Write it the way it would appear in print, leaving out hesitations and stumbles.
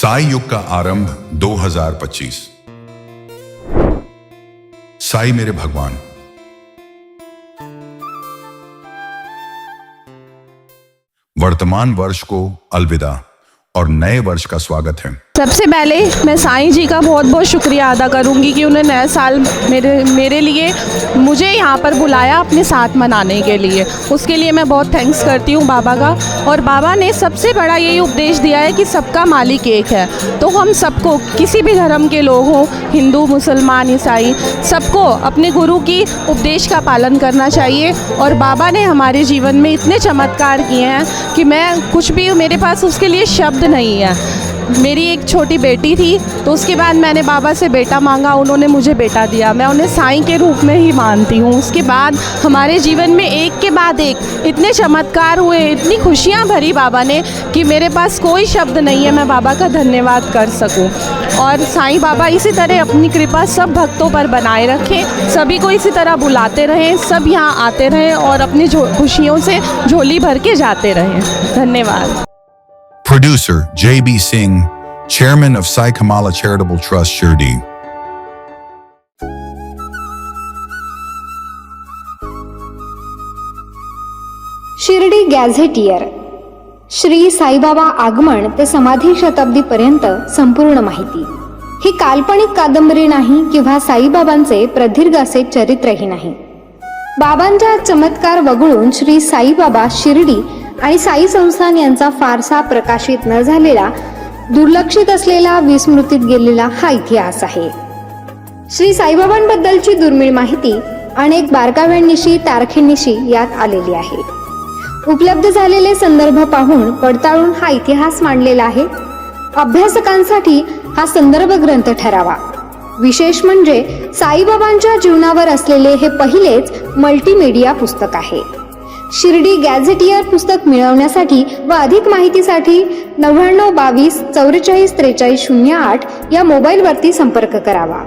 साई युग का आरंभ 2025। साई मेरे भगवान। वर्तमान वर्ष को अलविदा और नए वर्ष का स्वागत है। सबसे पहले मैं साईं जी का बहुत बहुत शुक्रिया अदा करूंगी कि उन्होंने नया साल मेरे लिए मुझे यहाँ पर बुलाया अपने साथ मनाने के लिए। उसके लिए मैं बहुत थैंक्स करती हूँ बाबा का। और बाबा ने सबसे बड़ा यही उपदेश दिया है कि सबका मालिक एक है, तो हम सबको, किसी भी धर्म के लोग हों, हिंदू, मुसलमान, ईसाई, सबको अपने गुरु की उपदेश का पालन करना चाहिए। और बाबा ने हमारे जीवन में इतने चमत्कार किए हैं कि मैं कुछ भी, मेरे पास उसके लिए शब्द नहीं है। मेरी एक छोटी बेटी थी, तो उसके बाद मैंने बाबा से बेटा मांगा, उन्होंने मुझे बेटा दिया। मैं उन्हें साईं के रूप में ही मानती हूँ। उसके बाद हमारे जीवन में एक के बाद एक इतने चमत्कार हुए, इतनी खुशियाँ भरी बाबा ने कि मेरे पास कोई शब्द नहीं है मैं बाबा का धन्यवाद कर सकूँ। और साईं बाबा इसी तरह अपनी कृपा सब भक्तों पर बनाए रखें, सभी को इसी तरह बुलाते रहें, सब यहाँ आते रहें और अपनी खुशियों से झोली भर के जाते रहें। धन्यवाद। Producer J.B. Singh, Chairman of Sai Kamala Charitable Trust, Shirdi. Shirdi gazetteer. Shri Sai Baba आगमन ते समाधी शताब्दीपर्यंत संपूर्ण माहिती। ही काल्पनिक कादंबरी नाही किंवा साईबाबांचे प्रदीर्घ असे चरित्रही नाही। बाबांच्या चमत्कार वगळून श्री साईबाबा, शिर्डी आणि साई संस्थान यांचा फारसा प्रकाशित न झालेला, दुर्लक्षित असलेला, विस्मृतीत गेलेला हा इतिहास आहे। श्री साईबाबांबद्दलची दुर्मिळ माहिती अनेक बारकाव्यांनिशी, तारखेनिशी यात आलेली आहे। उपलब्ध झालेले संदर्भ पाहून पडताळून हा इतिहास मांडलेला आहे। अभ्यासकांसाठी हा संदर्भ ग्रंथ ठरावा। विशेष म्हणजे साईबाबांच्या जीवनावर असलेले हे पहिलेच मल्टीमीडिया पुस्तक आहे। शिर्डी गॅझेटियर पुस्तक मिळवण्यासाठी व अधिक माहितीसाठी 99 22 44 43 08 या मोबाईलवरती संपर्क करावा।